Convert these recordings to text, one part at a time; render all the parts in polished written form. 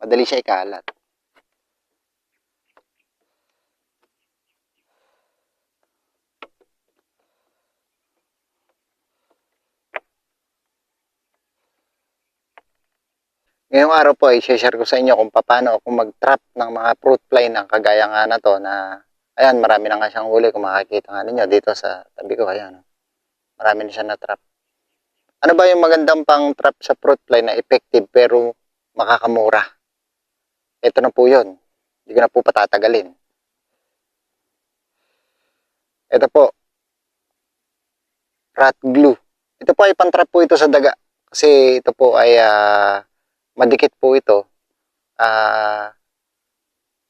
Madali siya ikalat. Ngayong araw po ay share ko sa inyo kung paano ako mag-trap ng mga fruit fly ng kagaya nga na to na ayan, marami na nga siyang huli kung makikita nga ninyo dito sa tabi ko. Ayan, marami na siya na-trap. Ano ba yung magandang pang trap sa fruit fly na effective pero makakamura? Ito na po yun. Hindi ko na po patatagalin. Ito po, rat glue. Ito po ay pang-trap po ito sa daga. Kasi ito po ay madikit po ito.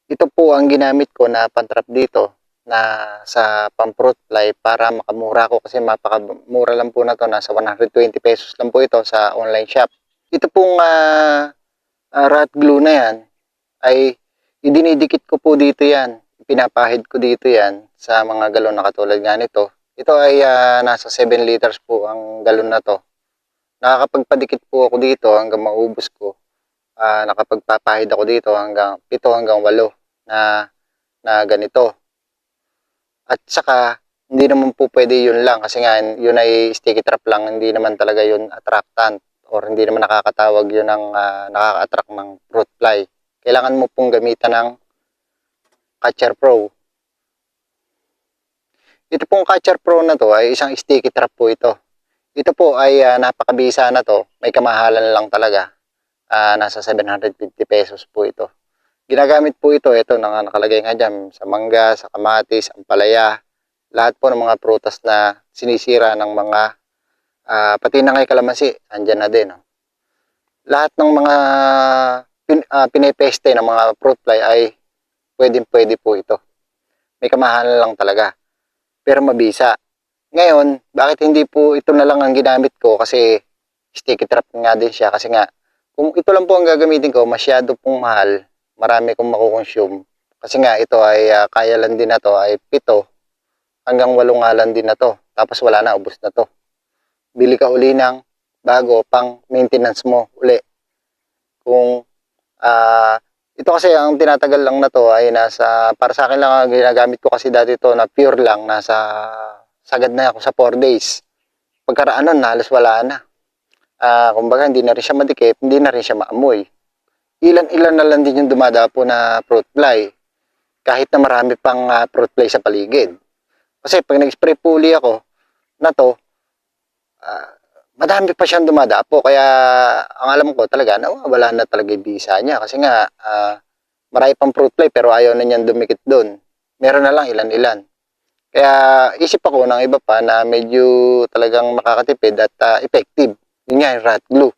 Ito po ang ginamit ko na pang-trap dito na sa pang-fruit fly para makamura ko kasi mapakamura lang po na to, nasa 120 pesos lang po ito sa online shop. Ito pong rat glue na yan ay idinidikit ko po dito yan, pinapahid ko dito yan sa mga galon na katulad nga nito. Ito ay nasa 7 liters po ang galon na to. Nakakapagpadikit po ako dito hanggang maubos ko. Nakapagpapahid ako dito hanggang 7 hanggang 8 na ganito. At saka, hindi naman po pwede yun lang kasi nga yun ay sticky trap lang, hindi naman talaga yun attractant or hindi naman nakakatawag yun ng nakaka-attract ng fruit fly. Kailangan mo pong gamitan ng Catcher Pro. Ito pong Catcher Pro na to ay isang sticky trap po ito. Ito po ay napakabisa na to, may kamahalan lang talaga. Nasa 750 pesos po ito. Ginagamit po ito nakalagay nga dyan, sa mangga, sa kamatis, ampalaya, lahat po ng mga prutas na sinisira ng mga, pati na ngay kalamansi, andyan na din. Lahat ng mga pinepeste ng mga fruit fly ay pwede po ito. May kamahalan lang talaga, pero mabisa. Ngayon, bakit hindi po ito na lang ang ginamit ko? Kasi sticky trap nga din siya. Kasi nga, kung ito lang po ang gagamitin ko, masyado pong mahal. Marami kong makukonsume. Kasi nga, ito ay kaya lang din na to ay 7 hanggang 8 nga lang din na to. Tapos wala na, ubos na to. Bili ka uli ng bago pang maintenance mo uli. Kung ito kasi ang tinatagal lang na to ay para sa akin lang ang ginagamit ko kasi dati to na pure lang, sagad na ako sa 4 days. Pagkaraan nun, halos wala na. Kumbaga, hindi na rin siya madikit, hindi na rin siya maamoy. Ilan-ilan na lang din yung dumadapo na fruit fly. Kahit na marami pang fruit fly sa paligid. Kasi pag nag-spray puli ako na to, madami pa siyang dumadapo. Kaya ang alam ko talaga, wala na talaga yung bisa niya. Kasi nga, marami pang fruit fly pero ayaw na niyan dumikit doon. Meron na lang ilan-ilan. Kaya isip ako ng iba pa na medyo talagang makakatipid at effective. Yun nga, yung rat glue.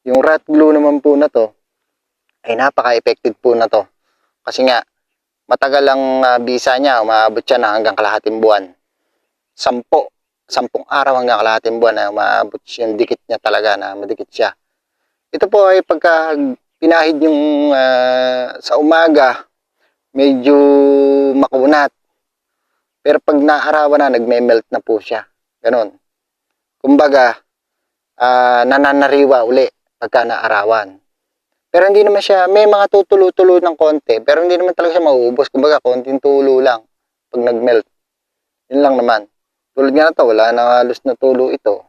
Yung rat glue naman po na to, ay napaka-effective po na to. Kasi nga, matagal ang bisa niya, umaabot siya na hanggang kalahating buwan. 10 araw hanggang kalahating buwan na umaabot yung dikit niya talaga, na madikit siya. Ito po ay pagka pinahid yung sa umaga, medyo makunat. Pero pag naarawan na, nagme-melt na po siya. Ganon. Kumbaga, nananariwa uli pagka naarawan. Pero hindi naman siya, may mga tutulo-tulo ng konti, pero hindi naman talaga siya mauubos. Kumbaga, konting tulo lang pag nag-melt. Yun lang naman. Tulad nga na to, wala na halos na tulo ito.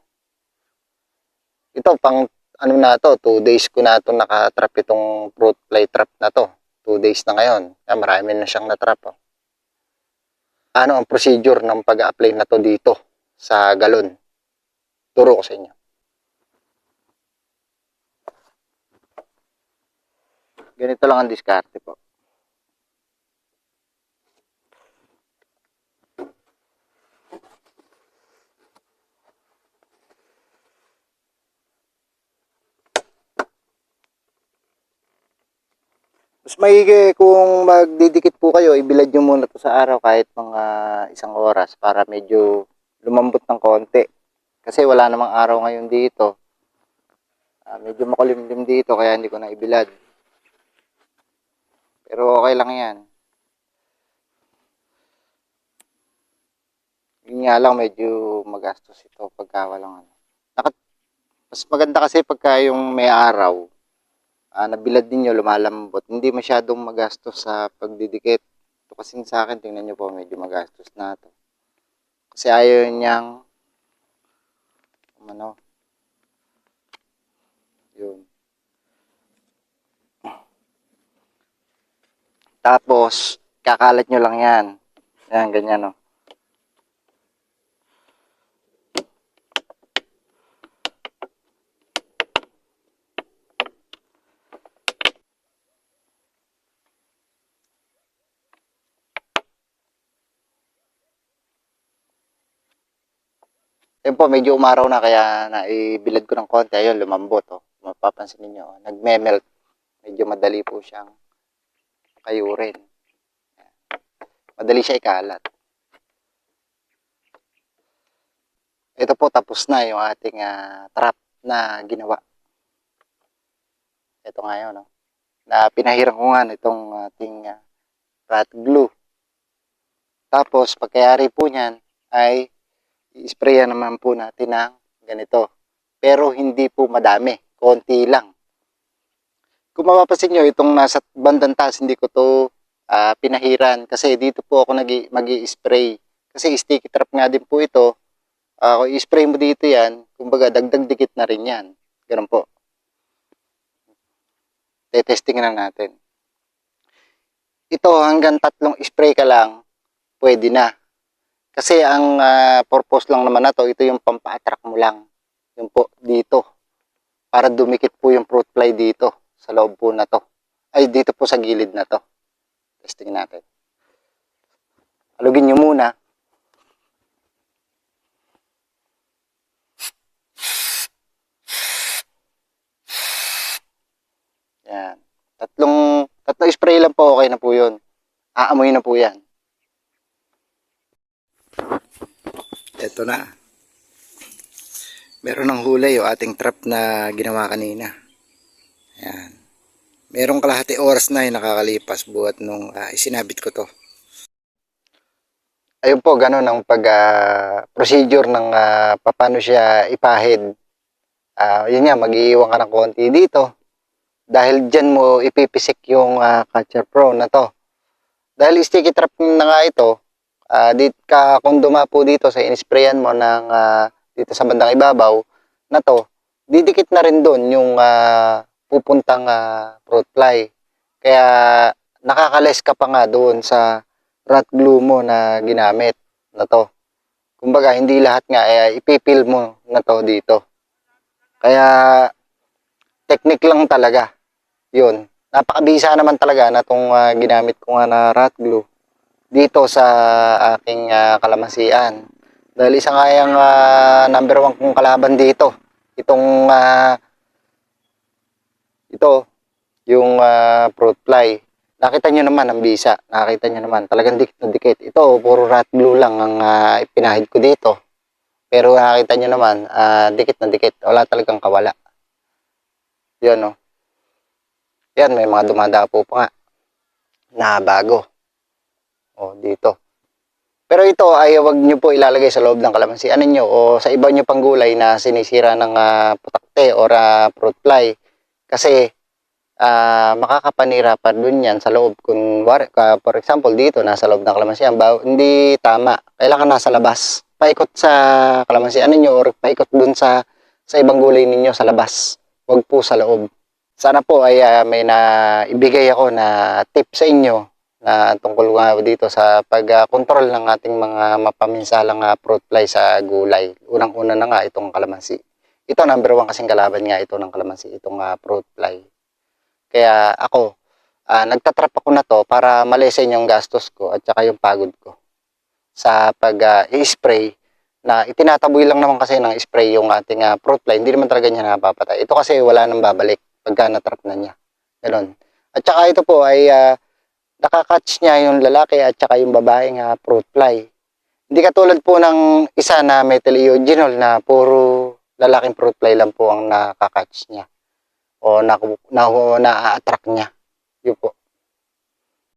Ito, pang 2 days ko na ito nakatrap itong fruit fly trap na to. 2 days na ngayon. Kaya marami na siyang natrap. Oh. Ano ang procedure ng pag-apply na to dito sa galon? Turo ko sa inyo. Ganito lang ang diskarte po. Mas maigi kung magdidikit po kayo, ibilad nyo muna to sa araw kahit mga 1 oras para medyo lumambot ng konti. Kasi wala namang araw ngayon dito. Medyo makulimlim dito kaya hindi ko na ibilad. Pero okay lang yan. Yun nga lang, medyo magastos ito pagka walang ano. Mas maganda kasi pagka yung may araw, nabilad ninyo, lumalambot, hindi masyadong magastos sa pagdidikit. Ito kasi sa akin, tingnan nyo po, medyo magastos na to. Kasi ayaw niyang, ano, yun. Tapos, kakalat nyo lang yan. Yan, ganyan, no. Yun po, medyo umaraw na kaya naibilad ko ng konti. Ayun, lumambot. Oh. Mapapansin ninyo, nagme-melt. Medyo madali po siyang kayurin. Madali siya ikalat. Ito po, tapos na yung ating trap na ginawa. Ito nga yun, no? Na pinahiran ko nga itong ating rat glue. Tapos, pagkayari po niyan, ay i-sprayan naman po natin ng ganito. Pero hindi po madami, konti lang. Kung mapapansin nyo, itong nasa bandang taas, hindi ko to pinahiran. Kasi dito po ako mag-i-spray. Kasi sticky trap nga din po ito. Kung i-spray mo dito yan, kumbaga dagdag dikit na rin yan. Ganun po. Testing na natin. Ito, hanggang 3 spray ka lang, pwede na. Kasi ang purpose lang naman na to, ito yung pampa-attract mo lang. Yun po, dito. Para dumikit po yung fruit fly dito, sa loob po na to. Ay, dito po sa gilid na to. Testing natin. Alugin nyo muna. Yan. Tatlong spray lang po, okay na po yun. Aamoy na po yan. Ito na. Meron ng hulay yung ating trap na ginawa kanina. Yan. Merong kalahati oras na yung nakakalipas buhat nung isinabit ko to. Ayun po, ganun ang procedure ng paano siya ipahid. Yun nga, mag-iiwan ka ng konti dito. Dahil dyan mo ipipisik yung Catcher Pro na to. Dahil sticky trap na nga ito, kung dumapo dito sa inisprayan mo ng dito sa bandang ibabaw na to, didikit na rin doon yung pupuntang fruit fly. Kaya nakakales ka pa nga doon sa rat glue mo na ginamit na to. Kumbaga, hindi lahat nga ipipil mo na to dito. Kaya technique lang talaga. Yun. Napakabisa naman talaga na itong ginamit ko nga na rat glue dito sa aking kalamansian. Dahil isa nga yung number 1 kong kalaban dito. Itong ito, yung fruit fly. Nakita nyo naman ang bisa. Nakita nyo naman. Talagang dikit na dikit. Ito, puro rat glue lang ang ipinahid ko dito. Pero nakita nyo naman, dikit na dikit. Wala talagang kawala. Yan, no. Yan, may mga dumadapo pa nga na bago. O, dito. Pero ito ay wag nyo po ilalagay sa loob ng kalamansi. Ano nyo, o sa iba nyo pang gulay na sinisira ng putakte or fruit fly. Kasi makakapanira pa dun yan sa loob. Kung, for example, dito, nasa loob ng kalamansi. Hindi tama. Kailangan nasa labas. Paikot sa kalamansi. Ano nyo, or paikot dun sa ibang gulay ninyo sa labas. Wag po sa loob. Sana po ay may naibigay ako na tip sa inyo na tungkol dito sa pag-control ng ating mga mapaminsalang fruit fly sa gulay. Unang-una na nga itong kalamansi. Ito number 1 kasing kalaban nga ito ng kalamansi, itong fruit fly. Kaya ako, nagtatrap ako na to para malesen yung gastos ko at saka yung pagod ko sa pag-i-spray na itinataboy lang naman kasi ng spray yung ating fruit fly. Hindi naman talaga niya napapatay. Ito kasi wala nang babalik pagka natrap na niya. Ganon. At saka ito po ay nakakatch niya yung lalaki at saka yung babaeng fruit fly. Hindi katulad po ng isa na methyl eugenol na puro lalaking fruit fly lang po ang nakakatch niya o na-attract niya. Yun po.